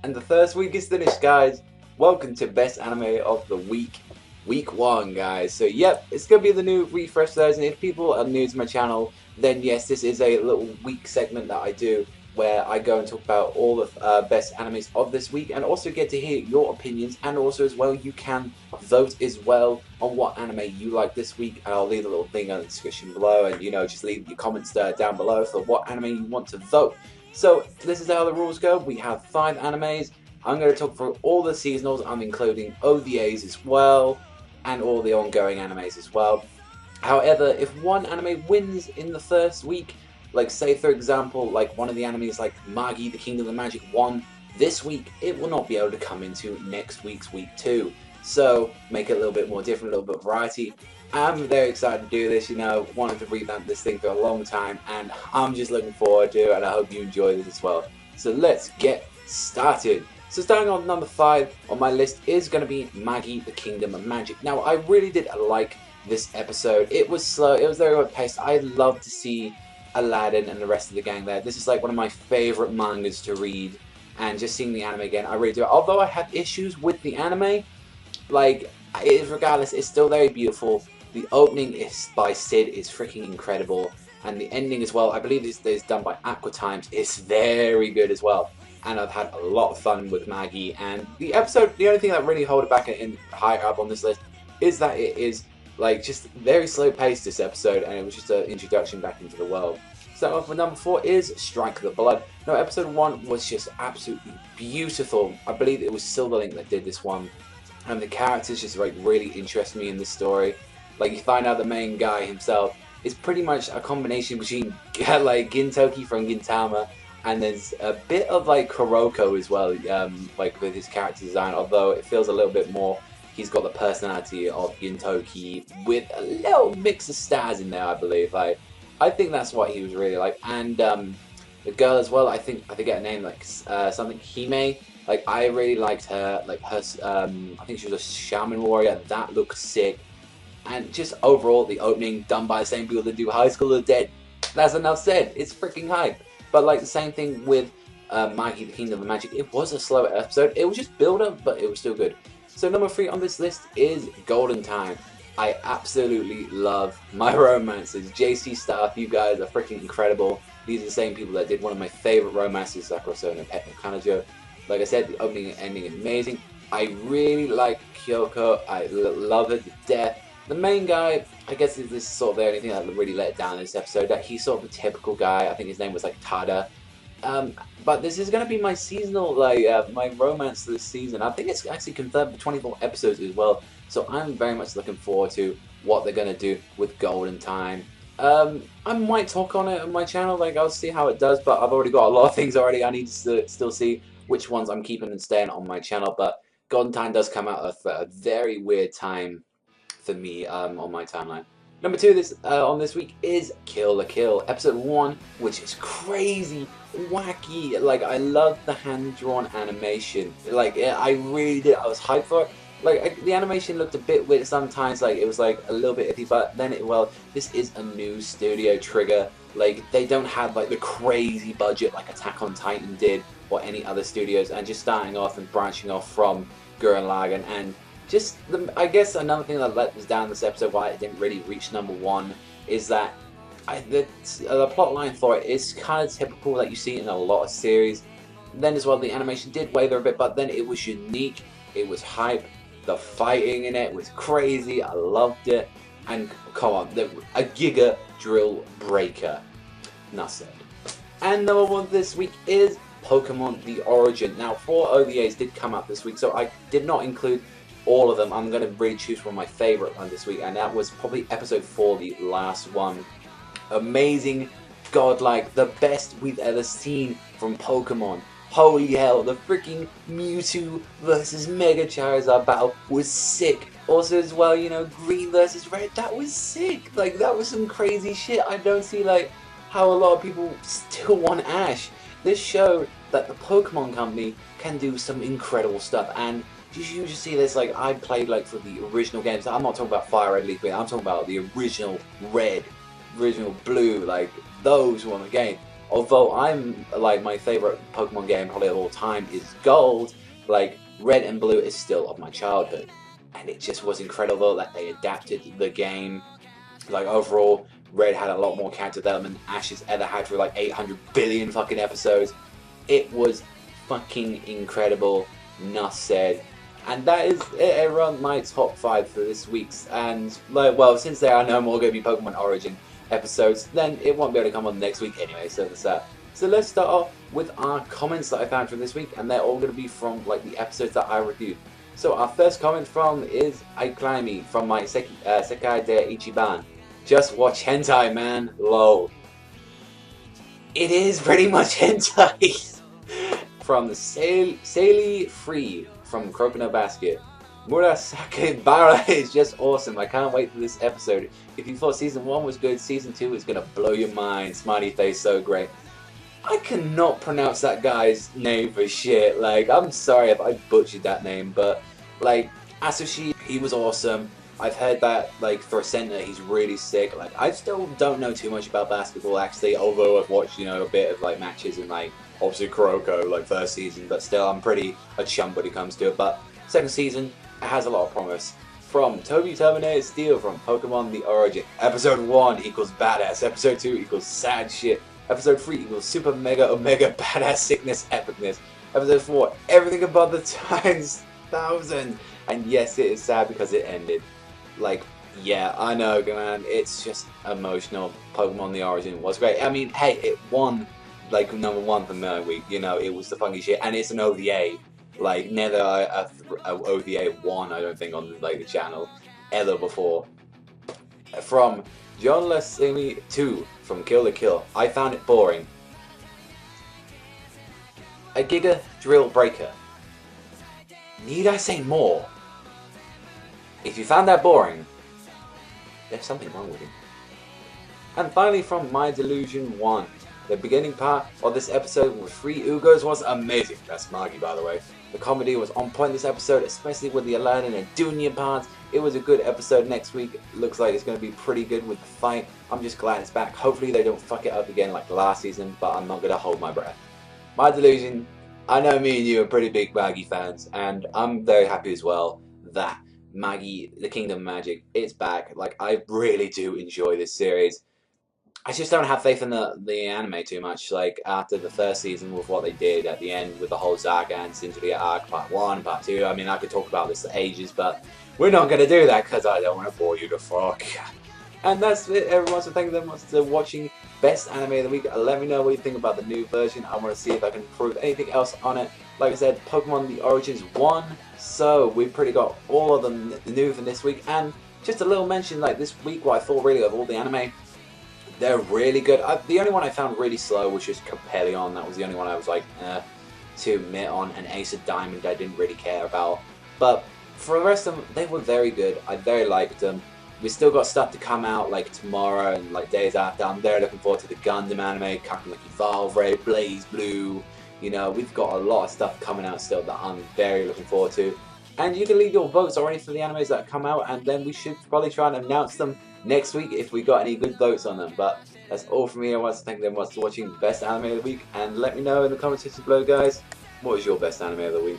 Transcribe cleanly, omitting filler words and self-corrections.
And the first week is finished, guys. Welcome to Best Anime of the Week. Week 1, guys. So, yep, it's going to be the new refresh version. If people are new to my channel, then yes, this is a little week segment that I do where I go and talk about all the best animes of this week and also get to hear your opinions, and also as well you can vote as well on what anime you like this week, and I'll leave a little thing in the description below, and just leave your comments down below for what anime you want to vote. So this is how the rules go. We have 5 animes. I'm going to talk through all the seasonals. I'm including OVAs as well and all the ongoing animes as well. However, if one anime wins in the first week, like say for example, like one of the animes like Magi, the Kingdom of Magic won this week, it will not be able to come into next week's week 2. So make it a little bit more different, a little bit of variety. I'm very excited to do this, wanted to revamp this thing for a long time, and I'm just looking forward to it, and I hope you enjoy this as well. So let's get started. So starting on number 5 on my list is going to be Magi, the Kingdom of Magic. Now I really did like this episode. It was slow, it was very well paced. I love to see Aladdin and the rest of the gang there. This is like one of my favourite mangas to read, and just seeing the anime again, I really do. Although I have issues with the anime, like, regardless, it's still very beautiful. The opening is by Sid is freaking incredible, and the ending as well, I believe it's done by Aqua Times, is very good as well. And I've had a lot of fun with Magi, and the episode, the only thing that really hold it back and higher up on this list is that it is like just very slow paced this episode, and it was just an introduction back into the world. So off with number 4 is Strike the Blood. Now episode 1 was just absolutely beautiful. I believe it was Silverlink that did this one, and the characters just like really interest me in this story. Like, you find out the main guy himself is pretty much a combination between like Gintoki from Gintama, and there's a bit of like Kuroko as well, like with his character design, although it feels a little bit more, he's got the personality of Gintoki with a little mix of stars in there, I believe. Like, I think that's what he was really like. And the girl as well, I forget her name, like something Hime. Like, I really liked her, like her, I think she was a shaman warrior, that looked sick. And just overall, the opening done by the same people that do High School of the Dead, that's enough said, it's freaking hype. But like the same thing with Magi, the Kingdom of Magic, it was a slower episode, it was just build up, but it was still good. So number 3 on this list is Golden Time. I absolutely love my romances. JC Staff, you guys are freaking incredible. These are the same people that did one of my favorite romances, Sakura and Pet no Kanajo. Like I said, the opening and ending is amazing. I really like Kyoko, I love her to death. The main guy, I guess this is sort of the only thing that really let it down in this episode, that he's sort of a typical guy. I think his name was like Tada. But this is going to be my seasonal, like, my romance this season. I think it's actually confirmed for 24 episodes as well. So I'm very much looking forward to what they're going to do with Golden Time. I might talk on it on my channel, like, I'll see how it does, but I've already got a lot of things already. I need to still see which ones I'm keeping and staying on my channel. But Golden Time does come out at a very weird time for me on my timeline. Number 2 on this week is Kill la Kill, episode 1, which is crazy, wacky. Like, I love the hand-drawn animation. Like, I really did. I was hyped for it. Like, the animation looked a bit weird sometimes. Like, it was like a little bit iffy, but then this is a new studio Trigger. Like, they don't have like the crazy budget like Attack on Titan did or any other studios, and just starting off and branching off from Gurren Lagann. And just, I guess another thing that let us down this episode, why it didn't really reach number 1, is that the plot line for it is kind of typical that you see in a lot of series. Then as well, the animation did waver a bit, but then it was unique, it was hype, the fighting in it was crazy, I loved it, and come on, a Giga Drill Breaker. Enough said. And number 1 this week is Pokemon The Origin. Now, 4 OVAs did come out this week, so I did not include all of them. I'm going to really choose from my favourite one this week, and that was probably episode 4, the last one. Amazing, godlike, the best we've ever seen from Pokemon. Holy hell, the freaking Mewtwo versus Mega Charizard battle was sick. Also as well, Green versus Red, that was sick. Like, that was some crazy shit. I don't see like how a lot of people still want Ash. This showed that the Pokemon Company can do some incredible stuff, and you just see this, like, I played like for the original games. I'm not talking about Fire Red, Leaf Green, I'm talking about the original Red, original Blue, like those were the game. Although I'm like my favorite Pokemon game probably of all time is Gold, like Red and Blue is still of my childhood, and it just was incredible that they adapted the game. Like overall, Red had a lot more character development. Ash's ever had for like 800 billion fucking episodes. It was fucking incredible. Enough said. And that is it, everyone. My top 5 for this week's. And like, well, since there are no more going to be Pokemon Origin episodes, then it won't be able to come on next week anyway. So that's that. So let's start off with our comments that I found from this week, and they're all going to be from like the episodes that I reviewed. So our first comment from is Aiklimey from my Sekai de Ichiban. Just watch hentai, man. Lol. It is pretty much hentai. From Saily Free from Crocono Basket. Murasake Bara is just awesome. I can't wait for this episode. If you thought season 1 was good, season 2 is gonna blow your mind. Smiley face, so great. I cannot pronounce that guy's name for shit. Like, I'm sorry if I butchered that name, but like Asushi, he was awesome. I've heard that like for a center he's really sick. Like, I still don't know too much about basketball actually, although I've watched, you know, a bit of like matches and like obviously Kuroko like first season, but still I'm pretty a chump when it comes to it. But second season, it has a lot of promise. From Toby Terminator Steel from Pokemon The Origin. Episode 1 equals badass. Episode 2 equals sad shit. Episode 3 equals super mega omega badass sickness epicness. Episode 4, everything above the times 1,000. And yes, it is sad because it ended. Like, yeah, I know, man, it's just emotional. Pokemon The Origin was great. I mean, hey, it won like #1 for my week, you know, it was the funky shit, and it's an OVA. Like, never a OVA won, I don't think, on like the channel ever before. From John Lasimi 2 from Kill the Kill, I found it boring. A Giga Drill Breaker. Need I say more? If you found that boring, there's something wrong with you. And finally from My Delusion 1. The beginning part of this episode with 3 Ugos was amazing. That's Magi, by the way. The comedy was on point this episode, especially with the Aladdin and Dunya parts. It was a good episode. Next week looks like it's going to be pretty good with the fight. I'm just glad it's back. Hopefully they don't fuck it up again like last season, but I'm not going to hold my breath. My Delusion, I know me and you are pretty big Magi fans, and I'm very happy as well that Magi, the Kingdom of Magic, it's back. Like, I really do enjoy this series. I just don't have faith in the anime too much. Like, after the first season with what they did at the end with the whole Zaga and Cinderia arc, part 1, part 2. I mean, I could talk about this for ages, but we're not going to do that because I don't want to bore you to fuck. And that's it, everyone. So thank you very much for watching Best Anime of the Week. Let me know what you think about the new version. I want to see if I can improve anything else on it. Like I said, Pokemon The Origins won, so we pretty got all of them new for this week. And just a little mention, like this week, what I thought really of all the anime. They're really good. The only one I found really slow was just Capellion. That was the only one I was like, to admit on. And Ace of Diamond I didn't really care about. But for the rest of them, they were very good. I very liked them. We still got stuff to come out like tomorrow and like days after. I'm very looking forward to the Gundam anime, Kakarot Evolve, Red, Blaze Blue. You know, we've got a lot of stuff coming out still that I'm very looking forward to. And you can leave your votes already for the animes that come out, and then we should probably try and announce them next week if we got any good votes on them. But that's all from me. I want to thank them for watching Best Anime of the Week, and let me know in the comment section below, guys, what was your best anime of the week?